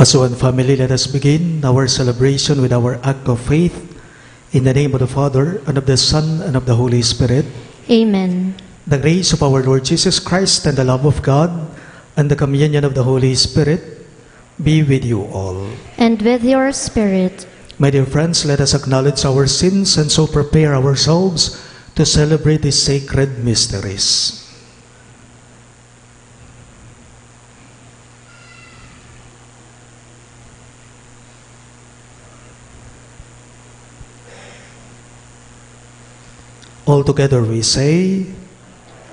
As one family, let us begin our celebration with our act of faith in the name of the Father, and of the Son, and of the Holy Spirit. Amen. The grace of our Lord Jesus Christ, and the love of God, and the communion of the Holy Spirit be with you all. And with your spirit. My dear friends, let us acknowledge our sins and so prepare ourselves to celebrate these sacred mysteries. All together we say,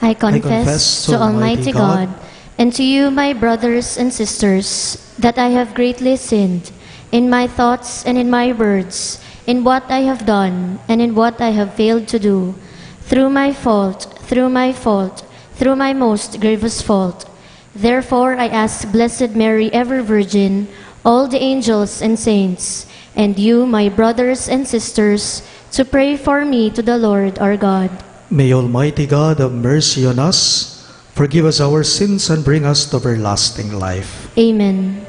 I confess to Almighty God and to you, my brothers and sisters, that I have greatly sinned in my thoughts and in my words, in what I have done and in what I have failed to do, through my most grievous fault. Therefore I ask Blessed Mary, ever Virgin, all the angels and saints, and you, my brothers and sisters, to pray for me to the Lord our God. May Almighty God have mercy on us, forgive us our sins, and bring us to everlasting life. Amen.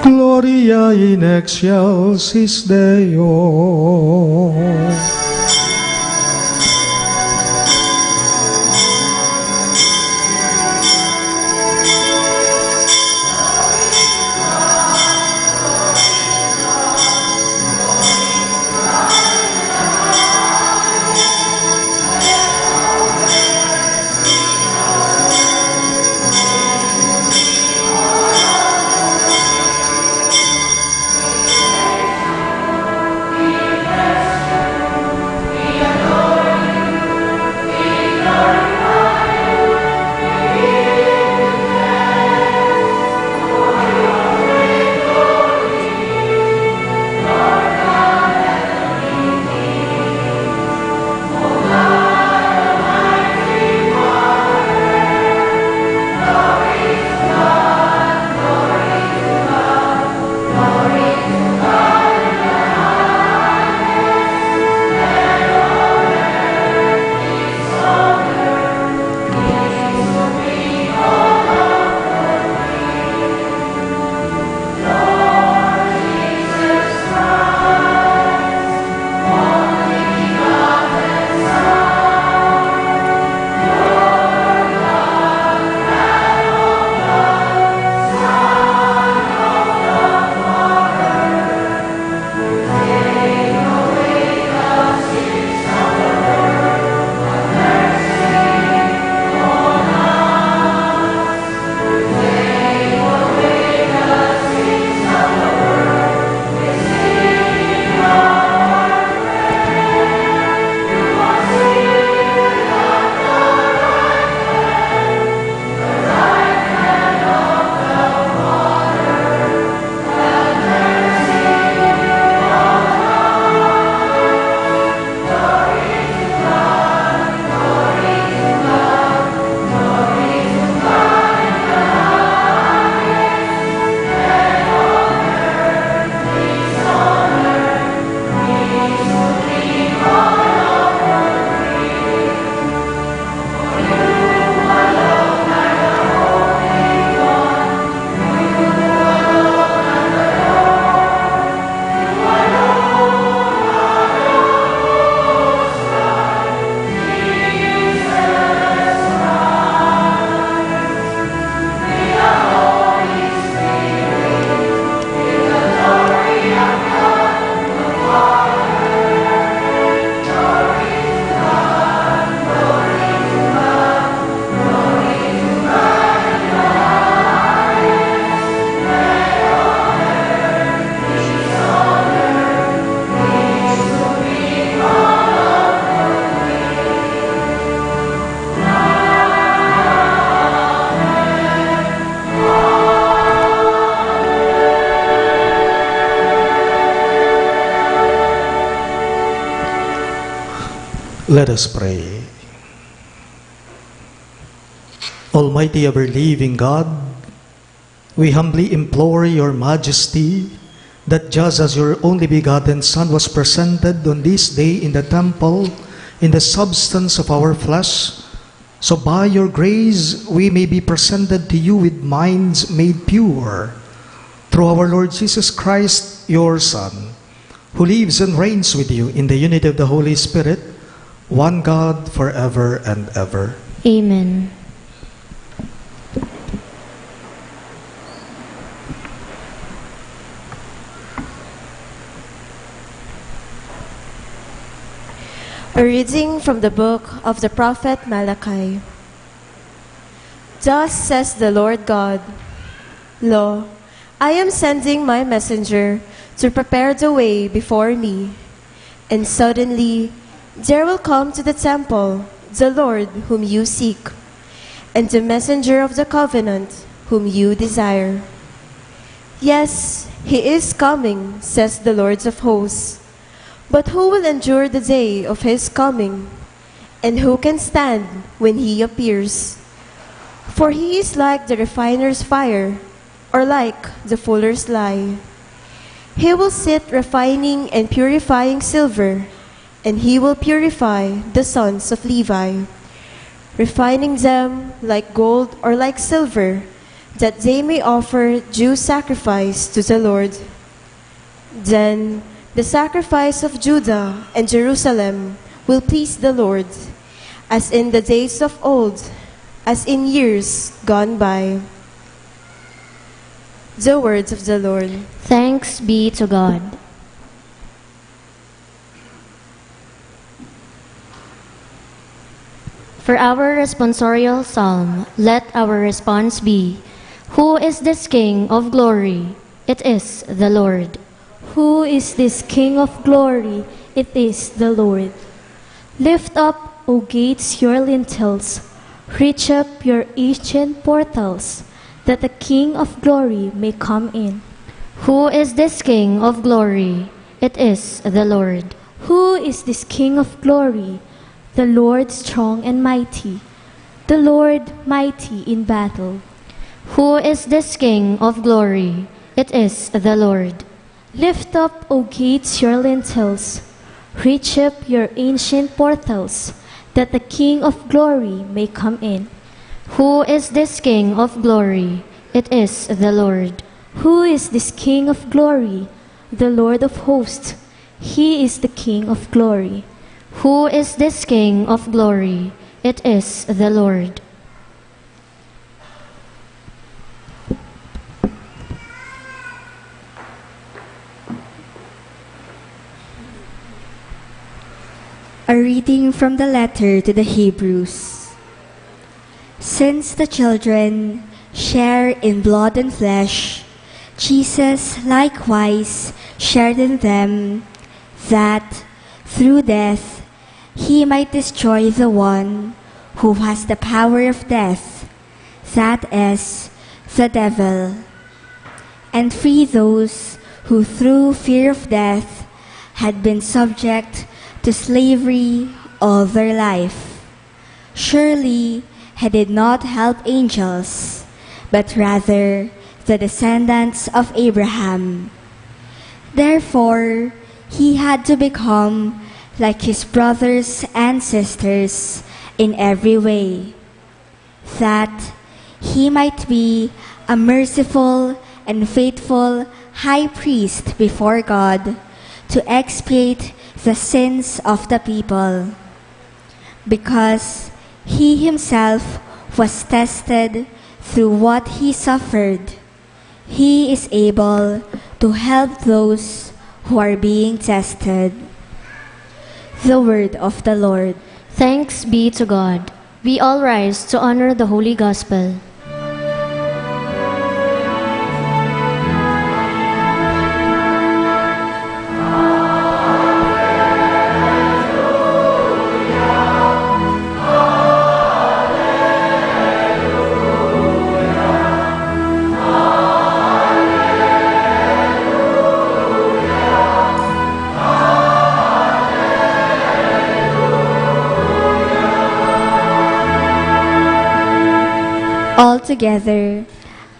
Gloria in excelsis Deo. Let us pray. Almighty ever-living God, we humbly implore your majesty that just as your only begotten Son was presented on this day in the temple in the substance of our flesh, so by your grace we may be presented to you with minds made pure through our Lord Jesus Christ, your Son, who lives and reigns with you in the unity of the Holy Spirit, one God, forever and ever. Amen. A reading from the book of the prophet Malachi. Thus says the Lord God, Lo, I am sending my messenger to prepare the way before me. And suddenly there will come to the temple the Lord whom you seek, and the messenger of the covenant whom you desire. Yes, he is coming, says the Lord of hosts. But who will endure the day of his coming? And who can stand when he appears? For he is like the refiner's fire, or like the fuller's lye. He will sit refining and purifying silver, and he will purify the sons of Levi, refining them like gold or like silver, that they may offer due sacrifice to the Lord. Then the sacrifice of Judah and Jerusalem will please the Lord, as in the days of old, as in years gone by. The words of the Lord. Thanks be to God. For our responsorial psalm, let our response be, Who is this King of glory? It is the Lord. Who is this King of glory? It is the Lord. Lift up, O gates, your lintels. Reach up your ancient portals, that the King of glory may come in. Who is this King of glory? It is the Lord. Who is this King of glory? The Lord strong and mighty, the Lord mighty in battle. Who is this King of glory? It is the Lord. Lift up, O gates, your lintels. Reach up your ancient portals, that the King of glory may come in. Who is this King of glory? It is the Lord. Who is this King of glory? The Lord of hosts. He is the King of glory. Who is this King of glory? It is the Lord. A reading from the letter to the Hebrews. Since the children share in blood and flesh, Jesus likewise shared in them, that through death he might destroy the one who has the power of death, that is, the devil, and free those who through fear of death had been subject to slavery all their life. Surely he did not help angels, but rather the descendants of Abraham. Therefore, he had to become like his brothers and sisters in every way, that he might be a merciful and faithful high priest before God to expiate the sins of the people. Because he himself was tested through what he suffered, he is able to help those who are being tested. The word of the Lord. Thanks be to God. We all rise to honor the Holy Gospel. Altogether,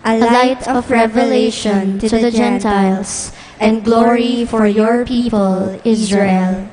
a a light of revelation to the Gentiles, and glory for your people, Israel.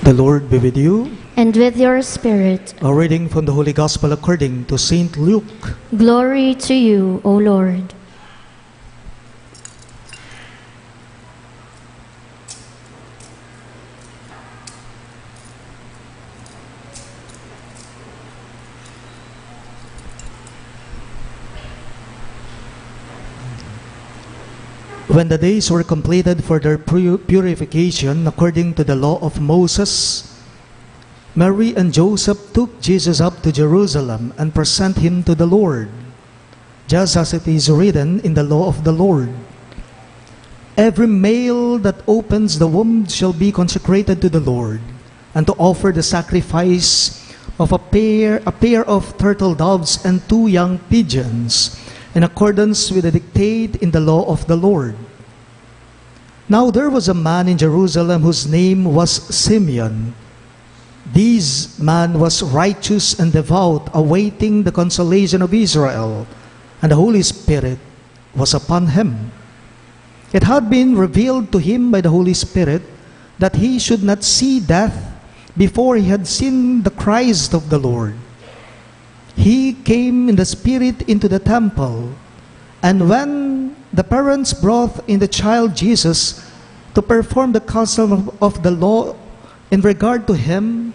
The Lord be with you. And with your spirit, A reading from the Holy Gospel according to Saint Luke. glory to you, O Lord. When the days were completed for their purification according to the law of Moses, Mary and Joseph took Jesus up to Jerusalem and present him to the Lord, just as it is written in the law of the Lord. Every male that opens the womb shall be consecrated to the Lord, and to offer the sacrifice of a pair of turtle doves and 2 young pigeons, in accordance with the dictate in the law of the Lord. Now there was a man in Jerusalem whose name was Simeon. This man was righteous and devout, awaiting the consolation of Israel, and the Holy Spirit was upon him. It had been revealed to him by the Holy Spirit that he should not see death before he had seen the Christ of the Lord. He came in the Spirit into the temple, and when the parents brought in the child Jesus to perform the custom of the law in regard to him,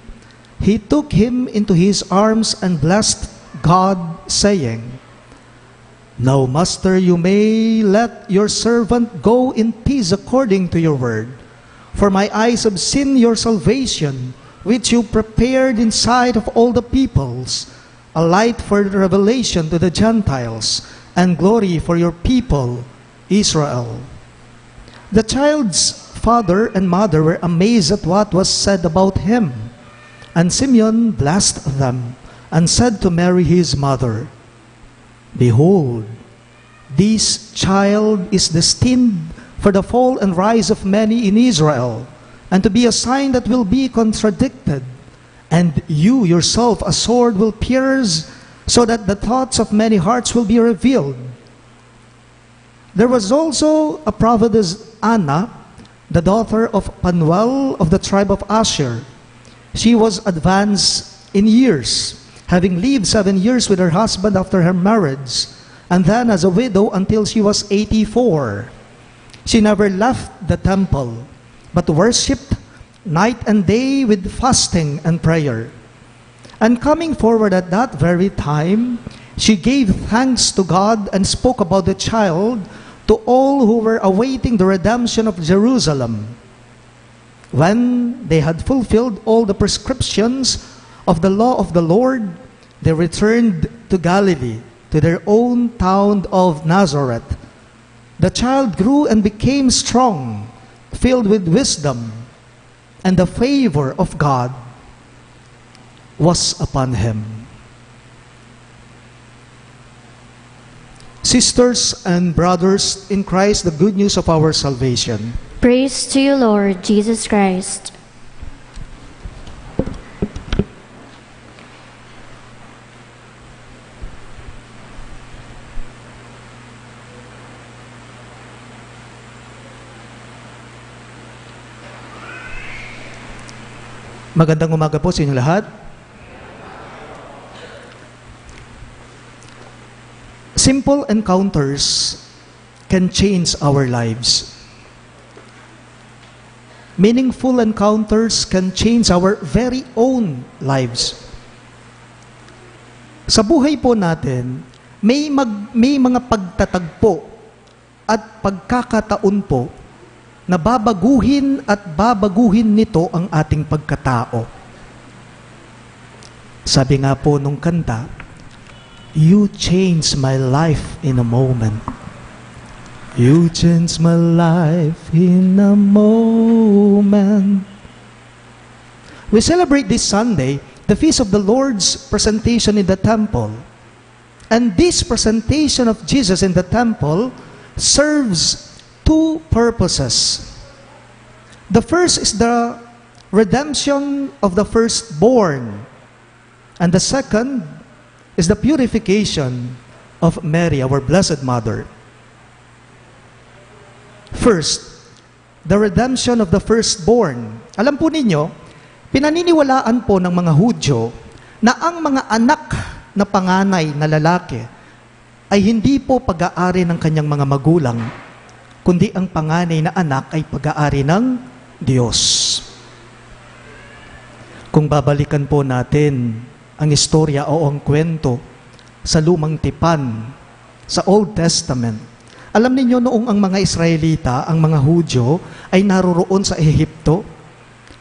he took him into his arms and blessed God, saying, "Now, Master, you may let your servant go in peace according to your word. For my eyes have seen your salvation, which you prepared in sight of all the peoples, a light for revelation to the Gentiles, and glory for your people, Israel." The child's father and mother were amazed at what was said about him. And Simeon blessed them, and said to Mary his mother, "Behold, this child is destined for the fall and rise of many in Israel, and to be a sign that will be contradicted. And you yourself a sword will pierce, so that the thoughts of many hearts will be revealed." There was also a prophetess Anna, the daughter of Phanuel of the tribe of Asher. She was advanced in years, having lived 7 years with her husband after her marriage, and then as a widow until she was 84. She never left the temple, but worshipped night and day with fasting and prayer. And coming forward at that very time, she gave thanks to God and spoke about the child to all who were awaiting the redemption of Jerusalem. When they had fulfilled all the prescriptions of the law of the Lord, they returned to Galilee, to their own town of Nazareth. The child grew and became strong, filled with wisdom, and the favor of God was upon him. Sisters and brothers in Christ, the good news of our salvation. Praise to you, Lord Jesus Christ. Magandang umaga po sa inyo lahat. Simple encounters can change our lives. Meaningful encounters can change our very own lives. Sa buhay po natin, may mga pagtatagpo at pagkakataon po na babaguhin at babaguhin nito ang ating pagkatao. Sabi nga po nung kanta, "You changed my life in a moment. You changed my life in a moment." We celebrate this Sunday the feast of the Lord's presentation in the temple. And this presentation of Jesus in the temple serves two purposes. The first is the redemption of the firstborn. And the second is the purification of Mary, our Blessed Mother. First, the redemption of the firstborn. Alam po ninyo, pinaniniwalaan po ng mga Hudyo na ang mga anak na panganay na lalaki ay hindi po pag-aari ng kanyang mga magulang, kundi ang panganay na anak ay pag-aari ng Diyos. Kung babalikan po natin ang istorya o ang kwento sa lumang tipan, sa Old Testament, alam ninyo noong ang mga Israelita, ang mga Hudyo, ay naroroon sa Ehipto,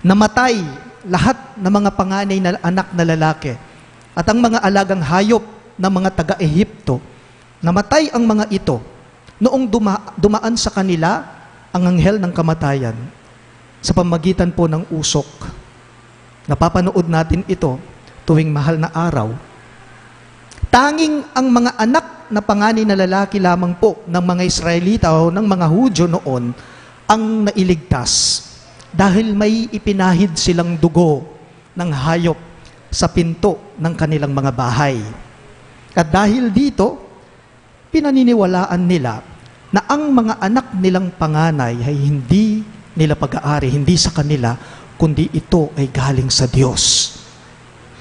namatay lahat ng mga panganay na anak na lalaki at ang mga alagang hayop ng mga taga-Ehipto, namatay ang mga ito noong dumaan sa kanila ang anghel ng kamatayan sa pamagitan po ng usok. Napapanood natin ito tuwing mahal na araw. Tanging ang mga anak na panganay na lalaki lamang po ng mga Israelita o ng mga Hudyo noon ang nailigtas dahil may ipinahid silang dugo ng hayop sa pinto ng kanilang mga bahay. At dahil dito, pinaniniwalaan nila na ang mga anak nilang panganay ay hindi nila pag-aari, hindi sa kanila, kundi ito ay galing sa Diyos.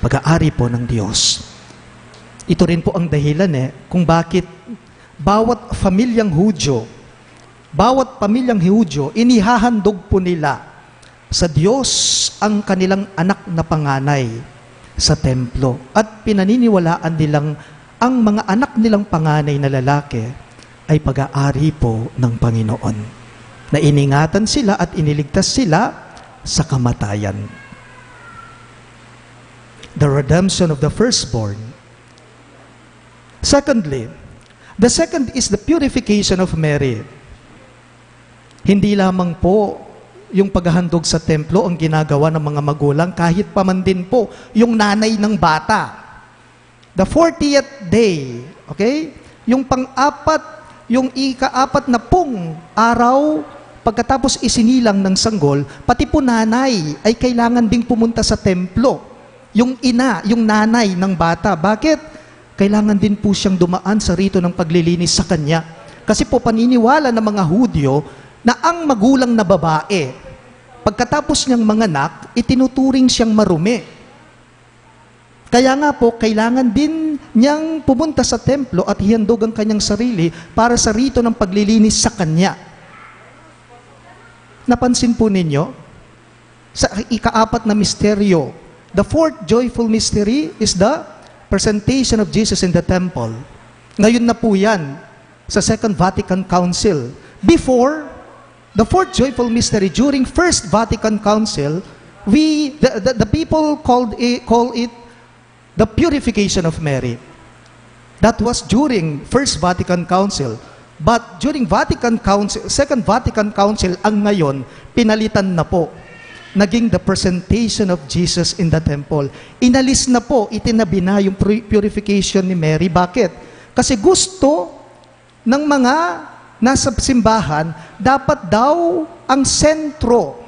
Pag-aari po ng Diyos. Ito rin po ang dahilan kung bakit bawat pamilyang Hudyo, inihahandog po nila sa Diyos ang kanilang anak na panganay sa templo. At pinaniniwalaan nilang ang mga anak nilang panganay na lalaki ay pag-aari po ng Panginoon. Na iningatan sila at iniligtas sila sa kamatayan. The redemption of the firstborn. Secondly, the second is the purification of Mary. Hindi lamang po yung paghahandog sa templo ang ginagawa ng mga magulang, kahit pa man din po yung nanay ng bata. The 40th day, okay? Yung yung ika-apat na pong araw, pagkatapos isinilang ng sanggol, pati po nanay ay kailangan ding pumunta sa templo. Yung ina, yung nanay ng bata. Bakit? Kailangan din po siyang dumaan sa rito ng paglilinis sa kanya. Kasi po paniniwala ng mga Hudyo na ang magulang na babae, pagkatapos niyang manganak, itinuturing siyang marumi. Kaya nga po, kailangan din niyang pumunta sa templo at hihandog ang kanyang sarili para sa rito ng paglilinis sa kanya. Napansin po ninyo, sa ika-apat na misteryo, the fourth joyful mystery is the presentation of Jesus in the temple. Ngayon na po yan sa Second Vatican Council. Before, the fourth joyful mystery, during First Vatican Council, the people call it the purification of Mary. That was during First Vatican Council. But during Second Vatican Council, ang ngayon, pinalitan na po. Naging the presentation of Jesus in the temple. Inalis na po, itinabi na yung purification ni Mary. Bakit? Kasi gusto ng mga nasa simbahan, dapat daw ang sentro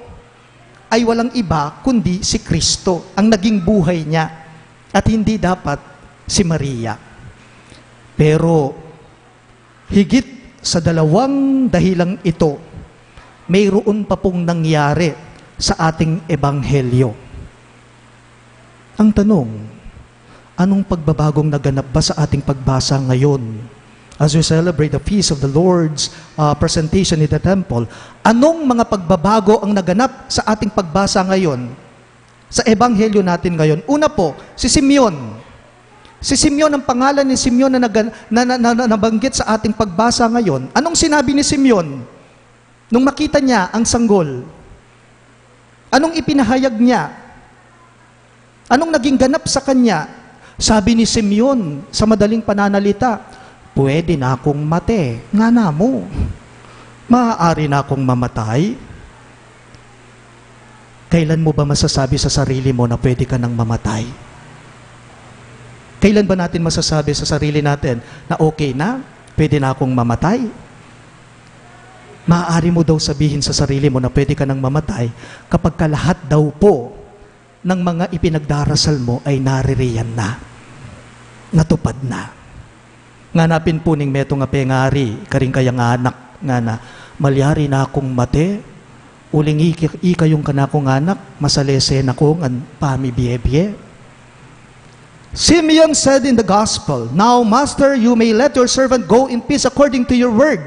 ay walang iba kundi si Kristo, ang naging buhay niya. At hindi dapat si Maria. Pero higit sa dalawang dahilang ito, mayroon pa pong nangyari sa ating ebanghelyo. Ang tanong, anong pagbabagong naganap ba sa ating pagbasa ngayon? As we celebrate the feast of the Lord's presentation in the temple, anong mga pagbabago ang naganap sa ating pagbasa ngayon? Sa ebanghelyo natin ngayon. Una po, si Simeon. Si Simeon, ang pangalan ni Simeon na nabanggit sa ating pagbasa ngayon. Anong sinabi ni Simeon nung makita niya ang sanggol? Anong ipinahayag niya? Anong naging ganap sa kanya? Sabi ni Simeon sa madaling pananalita, pwede na akong mate, nga na mo. Maaari na akong mamatay. Kailan mo ba masasabi sa sarili mo na pwede ka nang mamatay? Kailan ba natin masasabi sa sarili natin na okay na, pwede na akong mamatay? Maaari mo daw sabihin sa sarili mo na pwede ka nang mamatay kapag ka lahat daw po ng mga ipinagdarasal mo ay naririyan na. Natupad na. Nganapin po ning meto nga pengari, karing kayang anak nga na, malyari na akong mate, uling ikayong kanakong anak, masalese na kong an pamibiyebye. Simeon said in the gospel, "Now, Master, you may let your servant go in peace according to your word.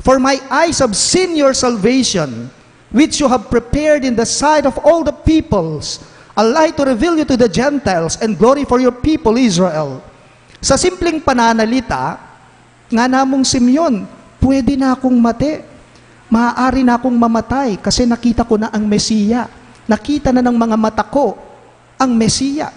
For my eyes have seen your salvation, which you have prepared in the sight of all the peoples, a light to reveal you to the Gentiles, and glory for your people Israel." Sa simpleng pananalita, nga namong Simeon, pwede na akong mate. Maaari na akong mamatay kasi nakita ko na ang Mesiya. Nakita na ng mga mata ko ang Mesiya.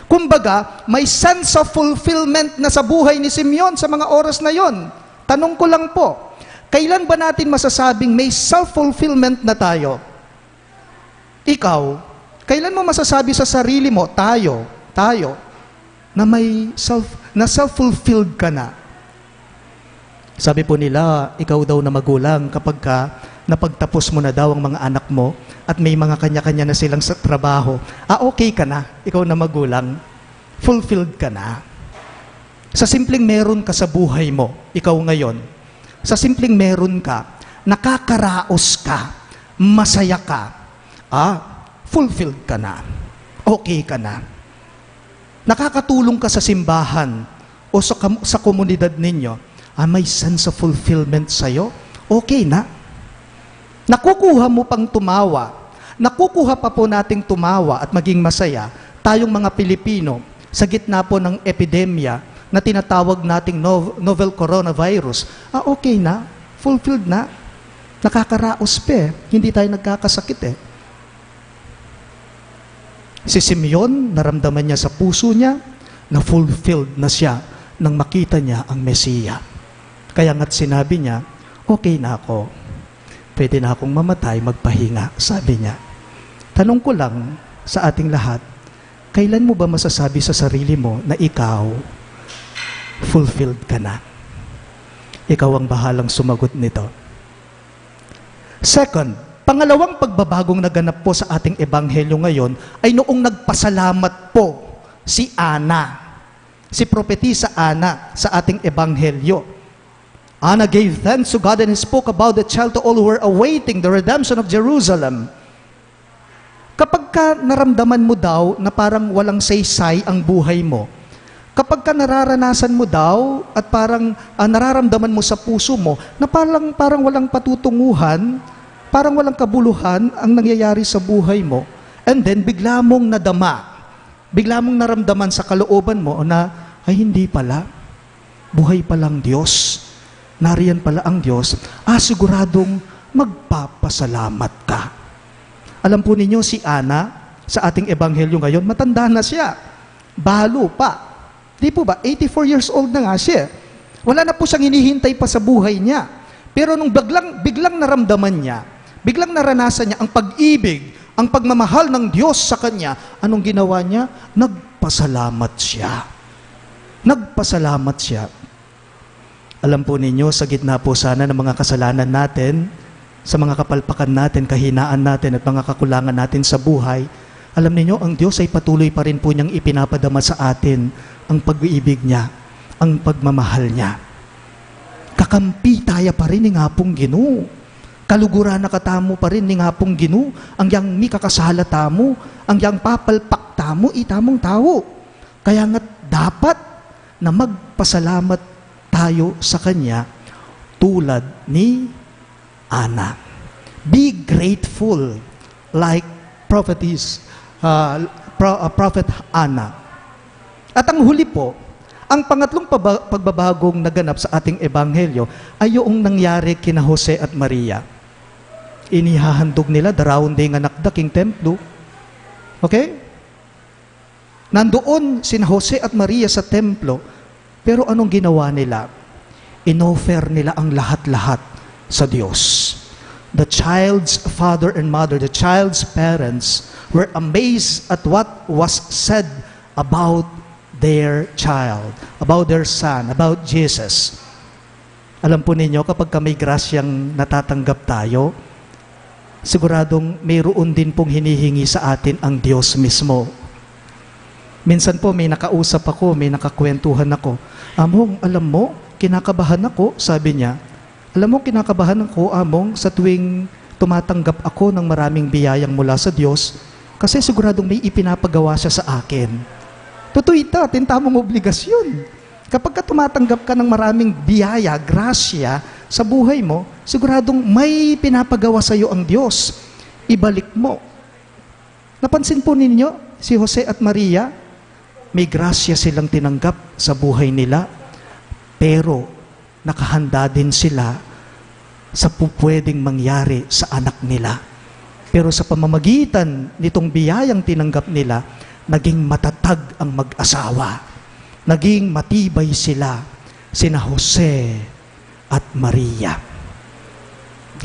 Kumbaga, may sense of fulfillment na sa buhay ni Simeon sa mga oras na yon. Tanong ko lang po, kailan ba natin masasabing may self-fulfillment na tayo? Ikaw, kailan mo masasabi sa sarili mo, tayo, na may self-fulfilled ka na? Sabi po nila, ikaw daw na magulang kapag ka napagtapos mo na daw ang mga anak mo at may mga kanya-kanya na silang sa trabaho, okay ka na, ikaw na magulang, fulfilled ka na. Sa simpleng meron ka sa buhay mo, ikaw ngayon, sa simpleng meron ka, nakakaraos ka, masaya ka, fulfilled ka na, okay ka na. Nakakatulong ka sa simbahan o sa komunidad ninyo, may sense of fulfillment sa'yo, okay na. Nakukuha mo pang tumawa, nakukuha pa po nating tumawa at maging masaya, tayong mga Pilipino, sa gitna po ng epidemya na tinatawag nating novel coronavirus, okay na, fulfilled na, nakakaraos pa hindi tayo nagkakasakit Si Simeon, naramdaman niya sa puso niya na fulfilled na siya nang makita niya ang Mesiya. Kaya nga't sinabi niya, okay na ako. Pwede na akong mamatay, magpahinga, sabi niya. Tanong ko lang sa ating lahat, kailan mo ba masasabi sa sarili mo na ikaw, fulfilled ka na? Ikaw ang bahalang sumagot nito. Second, pangalawang pagbabagong naganap po sa ating ebanghelyo ngayon ay noong nagpasalamat po si Ana, si propetisa Ana sa ating ebanghelyo. Anna gave thanks to God and spoke about the child to all who were awaiting the redemption of Jerusalem. Kapag ka naramdaman mo daw na parang walang saysay ang buhay mo, kapag ka nararanasan mo daw at parang nararamdaman mo sa puso mo na parang walang patutunguhan, parang walang kabuluhan ang nangyayari sa buhay mo, and then bigla mong nadama, bigla mong naramdaman sa kalooban mo na, ay hindi pala, buhay palang Diyos. Nariyan pala ang Diyos, siguradong magpapasalamat ka. Alam po ninyo, si Ana, sa ating ebanghelyo ngayon, matanda na siya. Balo pa. Di po ba? 84 years old na nga siya. Wala na po siyang hinihintay pa sa buhay niya. Pero nung biglang naramdaman niya, biglang naranasan niya ang pag-ibig, ang pagmamahal ng Diyos sa kanya, anong ginawa niya? Nagpasalamat siya. Nagpasalamat siya. Alam po ninyo, sa gitna po sana ng mga kasalanan natin, sa mga kapalpakan natin, kahinaan natin at mga kakulangan natin sa buhay, alam ninyo, ang Diyos ay patuloy pa rin po niyang ipinapadama sa atin ang pag-iibig niya, ang pagmamahal niya. Kakampi tayo pa rin ni nga pong Ginoo. Kaluguran na katamo pa rin ni nga pong Ginoo. Ang yang mi kakasala tamo, ang yang papalpak tamo, itamong tao. Kaya nga dapat na magpasalamat tayo sa Kanya tulad ni Ana. Be grateful like Prophet Ana. At ang huli po, ang pangatlong pagbabagong naganap sa ating ebanghelyo ay yung nangyari kina Jose at Maria. Inihahandog nila darawon day nga nakdaking templo. Okay? Nandoon sina Jose at Maria sa templo, pero anong ginawa nila? Inoffer nila ang lahat-lahat sa Diyos. The child's father and mother, the child's parents, were amazed at what was said about their child, about their son, about Jesus. Alam po ninyo, kapag may grasyang natatanggap tayo, siguradong mayroon din pong hinihingi sa atin ang Diyos mismo. Minsan po may nakausap ako, may nakakwentuhan ako. Among, alam mo, kinakabahan ako, sabi niya. Alam mo, kinakabahan ako, Among, sa tuwing tumatanggap ako ng maraming biyayang mula sa Diyos, kasi siguradong may ipinapagawa siya sa akin. Totoo ito, tintamong obligasyon. Kapag ka tumatanggap ka ng maraming biyaya, grasya sa buhay mo, siguradong may pinapagawa sa iyo ang Diyos. Ibalik mo. Napansin po ninyo, si Jose at Maria, may grasya silang tinanggap sa buhay nila, pero nakahanda din sila sa pupwedeng mangyari sa anak nila. Pero sa pamamagitan nitong biyayang tinanggap nila, naging matatag ang mag-asawa. Naging matibay sila, sina Jose at Maria.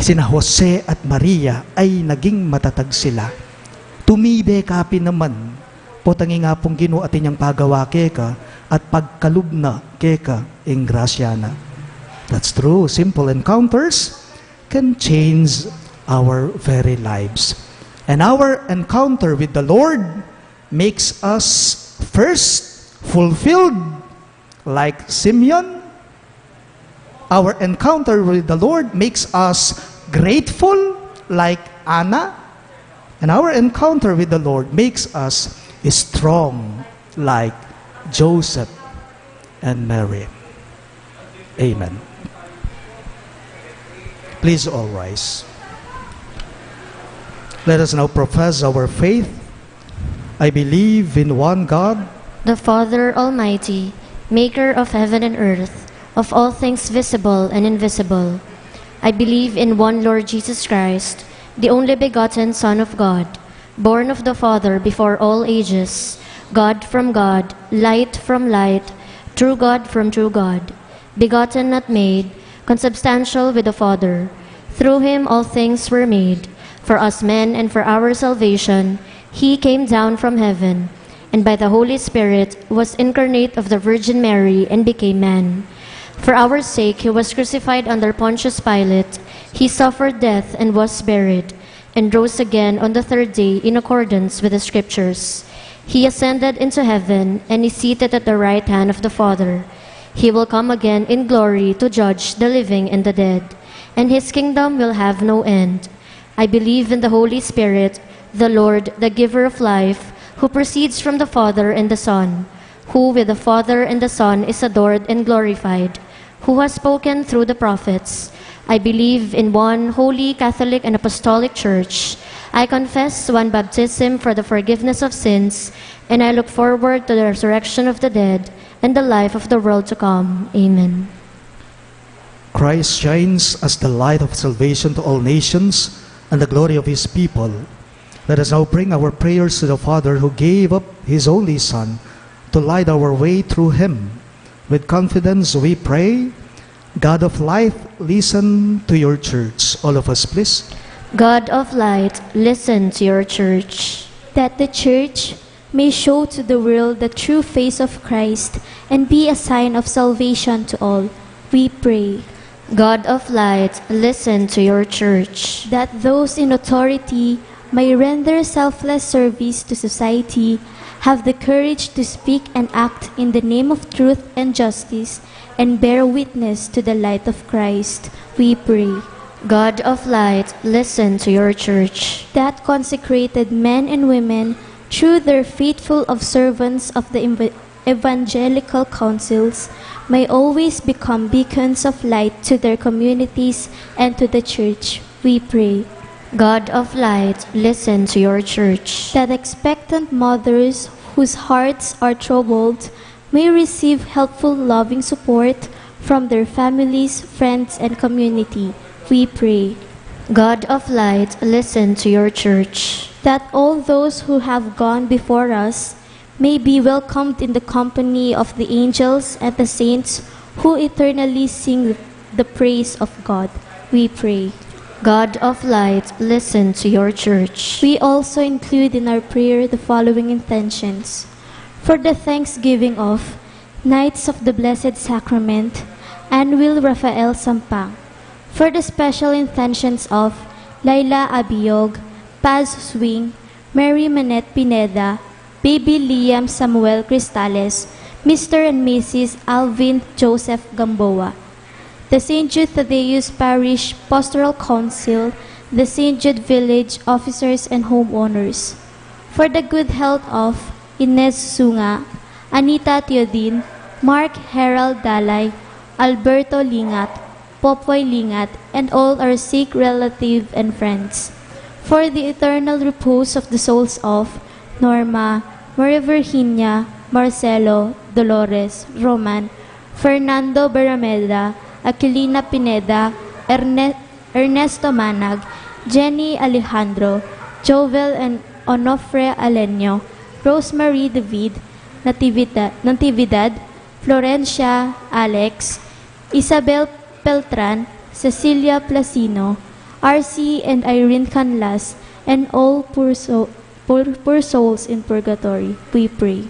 Sina Jose at Maria ay naging matatag sila. Tumibe kapi naman, potangi nga pong Ginoo at inyang pagawa keka, at pagkalubna keka ing grasyana. That's true. Simple encounters can change our very lives. And our encounter with the Lord makes us first fulfilled like Simeon. Our encounter with the Lord makes us grateful like Anna. And our encounter with the Lord makes us strong like Joseph and Mary. Amen. Please all rise. Let us now profess our faith. I believe in one God, the Father Almighty, maker of heaven and earth, of all things visible and invisible. I believe in one Lord Jesus Christ, the only begotten Son of God, born of the Father before all ages, God from God, light from light, true God from true God, begotten not made, consubstantial with the Father. Through him all things were made. For us men and for our salvation, he came down from heaven, and by the Holy Spirit was incarnate of the Virgin Mary and became man. For our sake he was crucified under Pontius Pilate. He suffered death and was buried, and rose again on the third day in accordance with the Scriptures. He ascended into heaven and is seated at the right hand of the Father. He will come again in glory to judge the living and the dead, and his kingdom will have no end. I believe in the Holy Spirit, the Lord, the giver of life, who proceeds from the Father and the Son, who with the Father and the Son is adored and glorified, who has spoken through the prophets. I believe in one holy Catholic and Apostolic Church. I confess one baptism for the forgiveness of sins, and I look forward to the resurrection of the dead and the life of the world to come. Amen. Christ shines as the light of salvation to all nations and the glory of his people. Let us now bring our prayers to the Father who gave up his only Son to light our way through him. With confidence we pray, God of light, listen to your church. All of us, please. God of light, listen to your church. That the church may show to the world the true face of Christ and be a sign of salvation to all, we pray. God of light, listen to your church. That those in authority may render selfless service to society, have the courage to speak and act in the name of truth and justice, and bear witness to the light of Christ, we pray. God of light, listen to your church. That consecrated men and women, through their faithful observance of the evangelical counsels, may always become beacons of light to their communities and to the church, we pray. God of light, listen to your church. That expectant mothers whose hearts are troubled may receive helpful, loving support from their families, friends, and community, we pray. God of light, listen to your church. That all those who have gone before us may be welcomed in the company of the angels and the saints who eternally sing the praise of God. We pray. God of light, listen to your church. We also include in our prayer the following intentions. For the thanksgiving of Knights of the Blessed Sacrament and Will Rafael Sampang. For the special intentions of Laila Abiyog, Paz Swing, Mary Manette Pineda, Baby Liam Samuel Cristales, Mr. and Mrs. Alvin Joseph Gamboa, the St. Jude Thaddeus Parish Pastoral Council, the St. Jude Village officers and homeowners. For the good health of Inez Sunga, Anita Teodin, Mark Herald Dalay, Alberto Lingat, Popoy Lingat, and all our sick relatives and friends. For the eternal repose of the souls of Norma, Maria Virginia, Marcelo, Dolores, Roman, Fernando Barameda, Aquilina Pineda, Ernesto Manag, Jenny Alejandro, Jovel and Onofre Alenio, Rosemary David, Natividad, Florencia Alex, Isabel Peltran, Cecilia Placino, RC and Irene Canlas, and all poor souls in purgatory, we pray.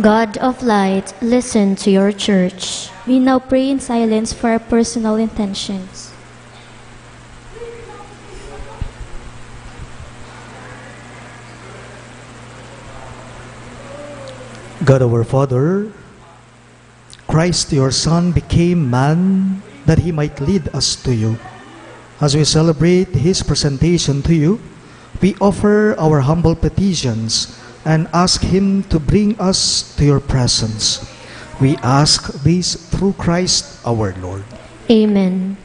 God of light, listen to your church. We now pray in silence for our personal intentions. God our Father, Christ your Son became man that he might lead us to you. As we celebrate his presentation to you, we offer our humble petitions and ask him to bring us to your presence. We ask this through Christ our Lord. Amen.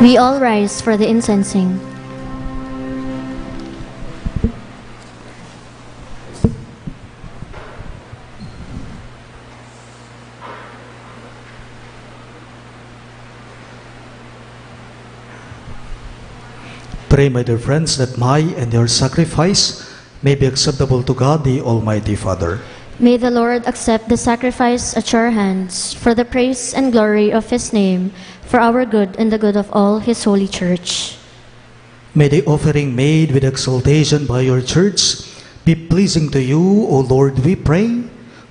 We all rise for the incensing. Pray, my dear friends, that my and your sacrifice may be acceptable to God, the Almighty Father. May the Lord accept the sacrifice at your hands for the praise and glory of His name, for our good and the good of all His holy church. May the offering made with exaltation by your church be pleasing to you, O Lord, we pray,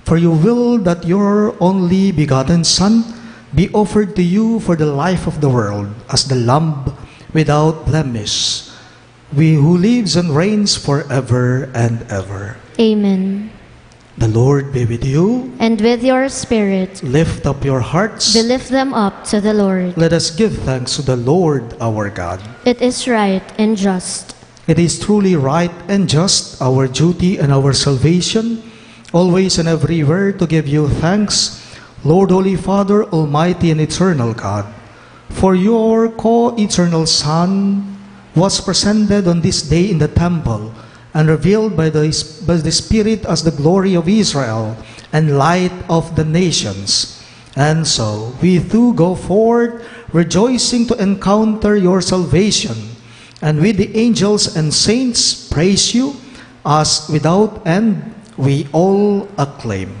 for you will that your only begotten Son be offered to you for the life of the world as the Lamb without blemish, we who lives and reigns forever and ever. Amen. The Lord be with you. And with your spirit, Lift up your hearts. we lift them up to the Lord. Let us give thanks to the Lord our God. It is right and just. It is truly right and just, our duty and our salvation, always and everywhere to give you thanks, Lord, Holy Father, Almighty and eternal God. For your co-eternal Son was presented on this day in the temple and revealed by the Spirit as the glory of Israel and light of the nations. And so we too go forth rejoicing to encounter your salvation, and with the angels and saints praise you, as without end we all acclaim.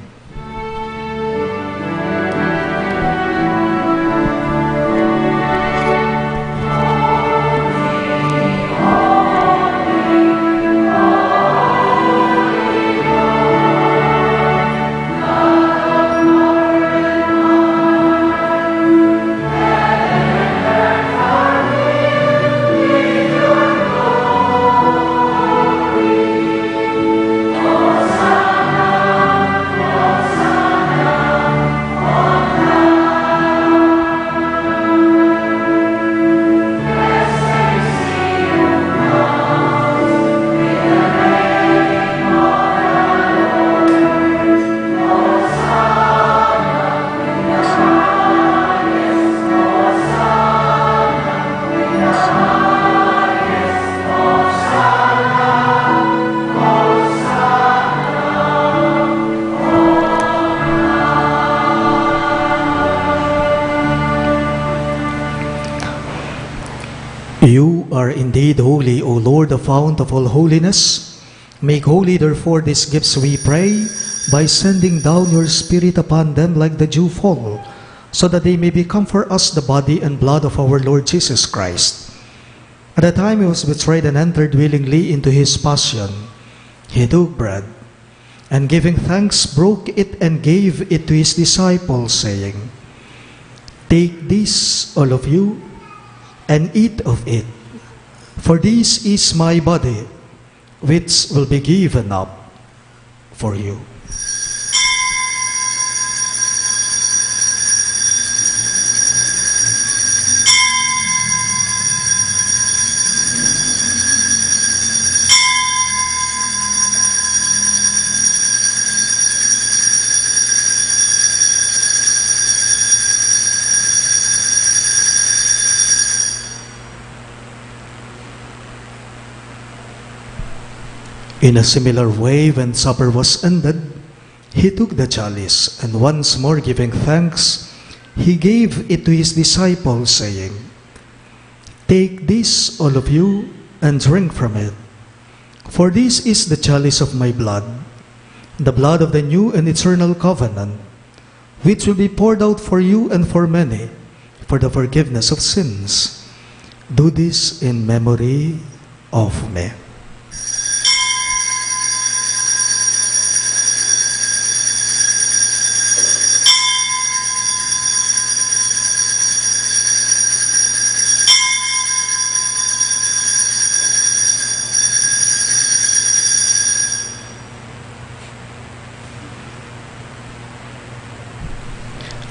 You are indeed holy, O Lord, the fount of all holiness. Make holy, therefore, these gifts, we pray, by sending down your Spirit upon them like the dew fall, so that they may become for us the body and blood of our Lord Jesus Christ. At the time he was betrayed and entered willingly into his passion, he took bread, and giving thanks, broke it and gave it to his disciples, saying, "Take this, all of you, and eat of it, for this is my body, which will be given up for you." In a similar way, when supper was ended, he took the chalice, and once more giving thanks, he gave it to his disciples, saying, "Take this, all of you, and drink from it. For this is the chalice of my blood, the blood of the new and eternal covenant, which will be poured out for you and for many, for the forgiveness of sins. Do this in memory of me."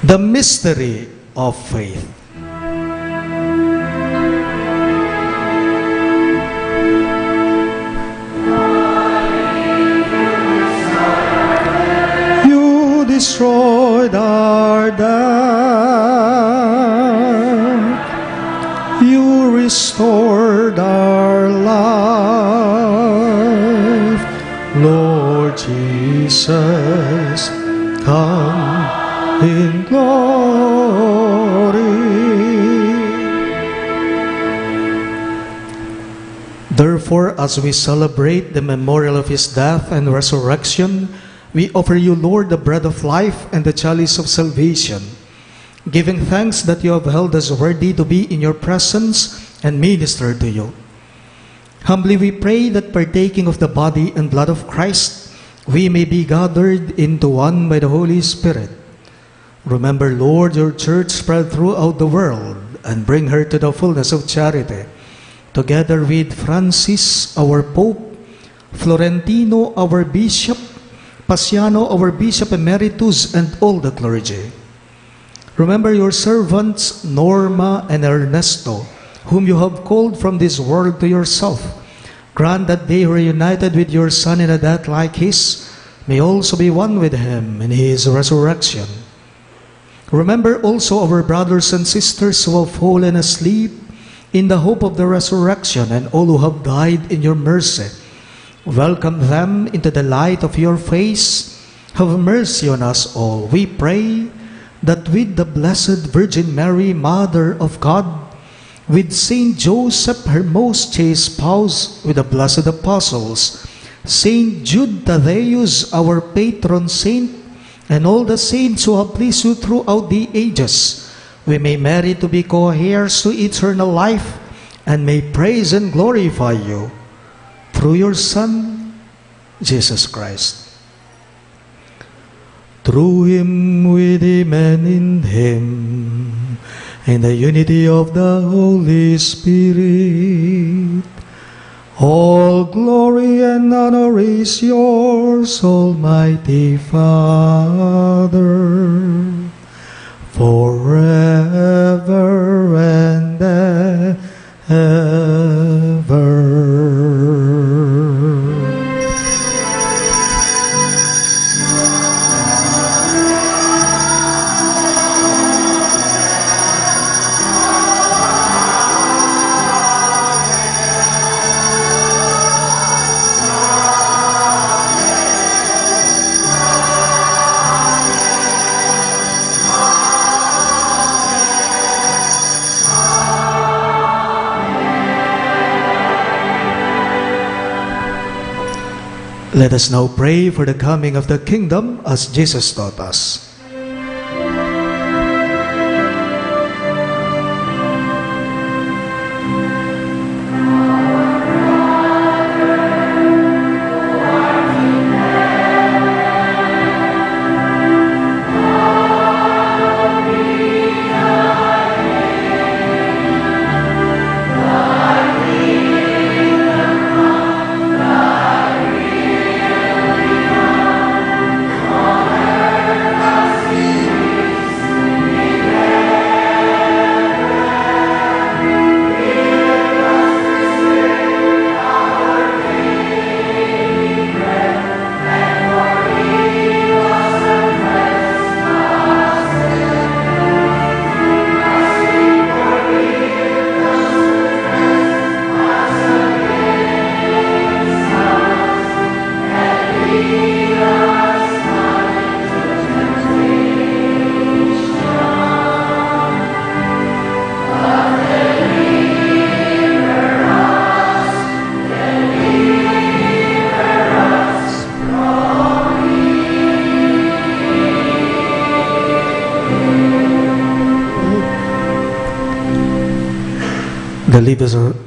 The mystery of faith. You destroyed our death. You restored our life. Lord Jesus, come in glory. Therefore, as we celebrate the memorial of his death and resurrection, we offer you, Lord, the bread of life and the chalice of salvation, giving thanks that you have held us worthy to be in your presence and minister to you. Humbly we pray that partaking of the body and blood of Christ, we may be gathered into one by the Holy Spirit. Remember, Lord, your church spread throughout the world and bring her to the fullness of charity, together with Francis, our Pope, Florentino, our Bishop, Pasiano, our Bishop Emeritus, and all the clergy. Remember your servants, Norma and Ernesto, whom you have called from this world to yourself. Grant that they who are united with your Son in a death like his may also be one with him in his resurrection. Remember also our brothers and sisters who have fallen asleep in the hope of the resurrection, and all who have died in your mercy. Welcome them into the light of your face. Have mercy on us all, we pray, that with the Blessed Virgin Mary, Mother of God, with Saint Joseph, her most chaste spouse, with the blessed apostles, Saint Jude Thaddeus, our patron saint, and all the saints who have pleased you throughout the ages, we may merit to be co-heirs to eternal life, and may praise and glorify you through your Son, Jesus Christ. Through him, with him, and in him, in the unity of the Holy Spirit, all glory and honor is yours, Almighty Father, forever and ever. Let us now pray for the coming of the kingdom as Jesus taught us.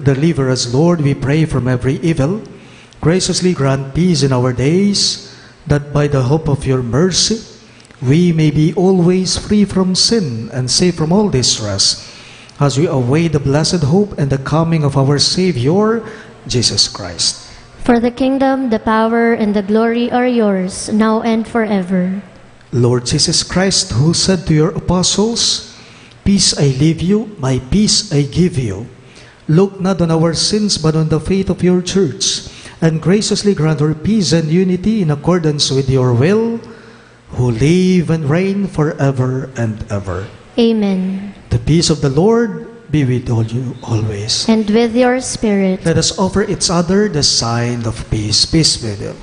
Deliver us, Lord, we pray, from every evil. Graciously grant peace in our days, that by the hope of your mercy, we may be always free from sin and safe from all distress, as we await the blessed hope and the coming of our Savior, Jesus Christ. For the kingdom, the power, and the glory are yours, now and forever. Lord Jesus Christ, who said to your apostles, "Peace I leave you, my peace I give you," look not on our sins, but on the faith of your church, and graciously grant her peace and unity in accordance with your will, who live and reign forever and ever. Amen. The peace of the Lord be with all you always. and with your spirit. Let us offer each other the sign of peace. Peace with you.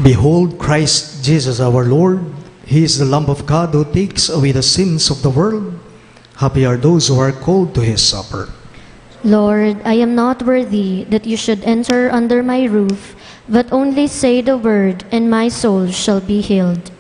Behold Christ Jesus our Lord. He is the Lamb of God who takes away the sins of the world. Happy are those who are called to his supper. Lord, I am not worthy that you should enter under my roof, but only say the word, and my soul shall be healed.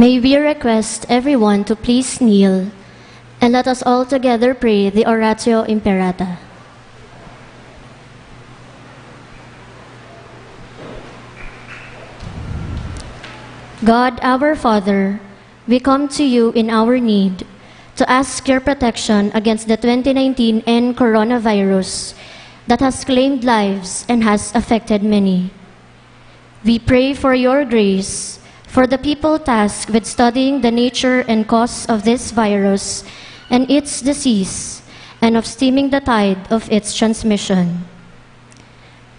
May we request everyone to please kneel, and let us all together pray the Oratio Imperata. God, our Father, we come to you in our need to ask your protection against the 2019 coronavirus that has claimed lives and has affected many. We pray for your grace for the people tasked with studying the nature and cause of this virus and its disease, and of stemming the tide of its transmission.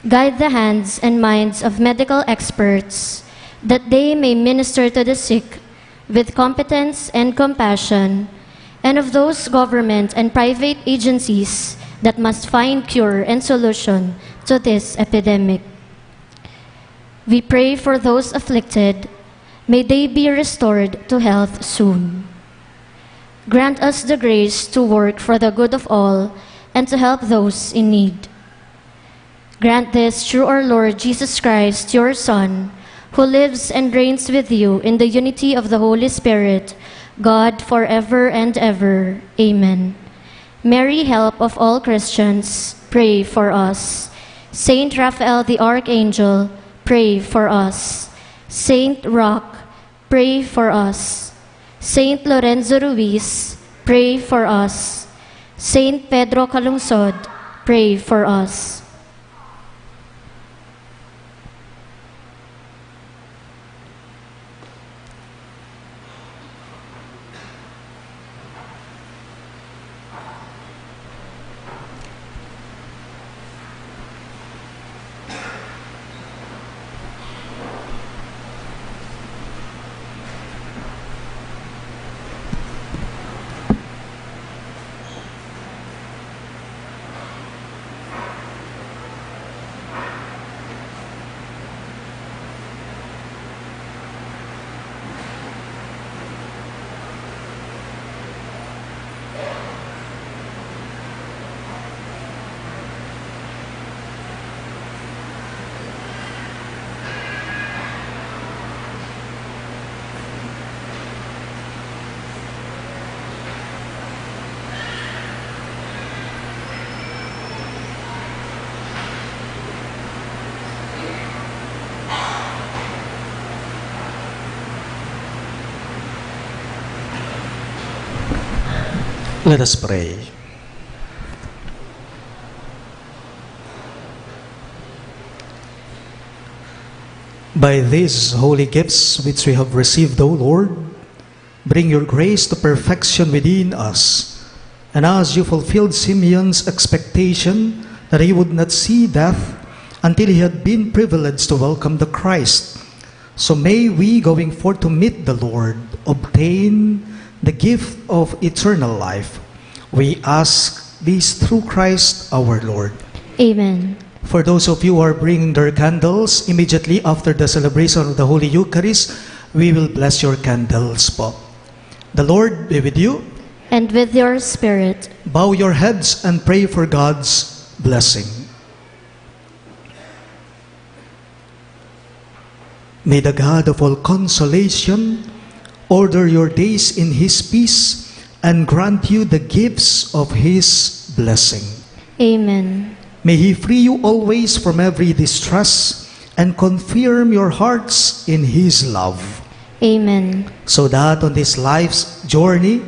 Guide the hands and minds of medical experts that they may minister to the sick with competence and compassion, and of those government and private agencies that must find cure and solution to this epidemic. We pray for those afflicted. May they be restored to health soon. Grant us the grace to work for the good of all and to help those in need. Grant this through our Lord Jesus Christ, your Son, who lives and reigns with you in the unity of the Holy Spirit, God, forever and ever. Amen. Mary, help of all Christians, pray for us. Saint Raphael the Archangel, pray for us. Saint Roch, pray for us. Saint Lorenzo Ruiz, pray for us. Saint Pedro Calungsod, pray for us. Let us pray. By these holy gifts which we have received, O Lord, bring your grace to perfection within us. And as you fulfilled Simeon's expectation that he would not see death until he had been privileged to welcome the Christ, so may we, going forth to meet the Lord, obtain the gift of eternal life. We ask this through Christ our Lord. Amen. For those of you who are bringing their candles, immediately after the celebration of the Holy Eucharist, we will bless your candles po. The Lord be with you. And with your spirit. Bow your heads and pray for God's blessing. May the God of all consolation order your days in His peace and grant you the gifts of His blessing. Amen. May He free you always from every distress and confirm your hearts in His love. Amen. So that on this life's journey,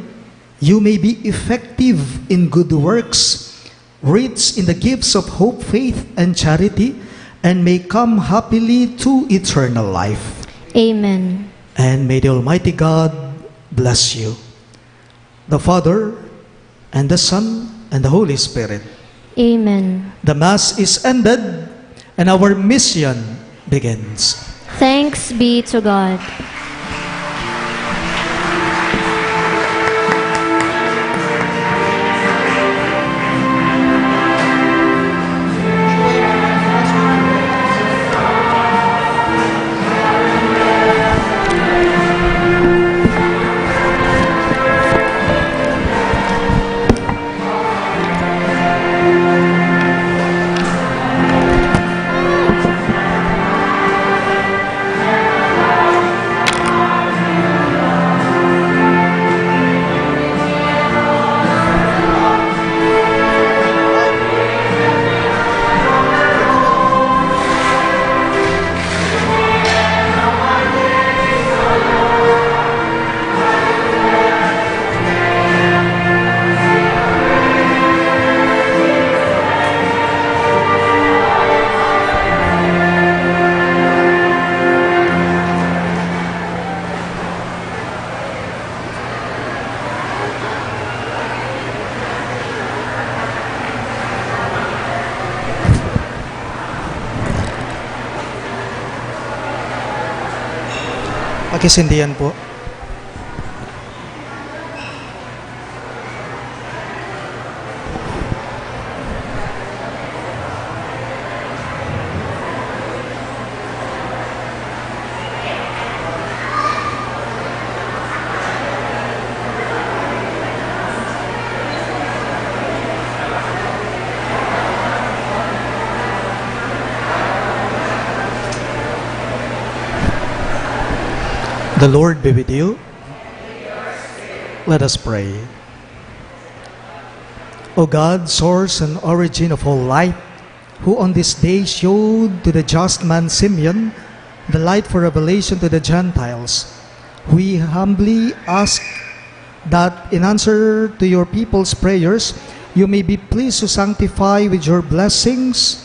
you may be effective in good works, rich in the gifts of hope, faith, and charity, and may come happily to eternal life. Amen. And may the Almighty God bless you, the Father, and the Son, and the Holy Spirit. Amen. The Mass is ended, and our mission begins. Thanks be to God. Pakisindihan po. The Lord be with you. Let us pray. O God, source and origin of all light, who on this day showed to the just man Simeon the light for revelation to the Gentiles, we humbly ask that in answer to your people's prayers, you may be pleased to sanctify with your blessings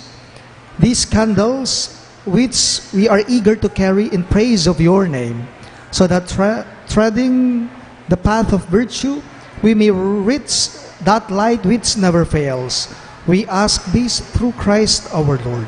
these candles which we are eager to carry in praise of your name, so that treading the path of virtue, we may reach that light which never fails. We ask this through Christ our Lord.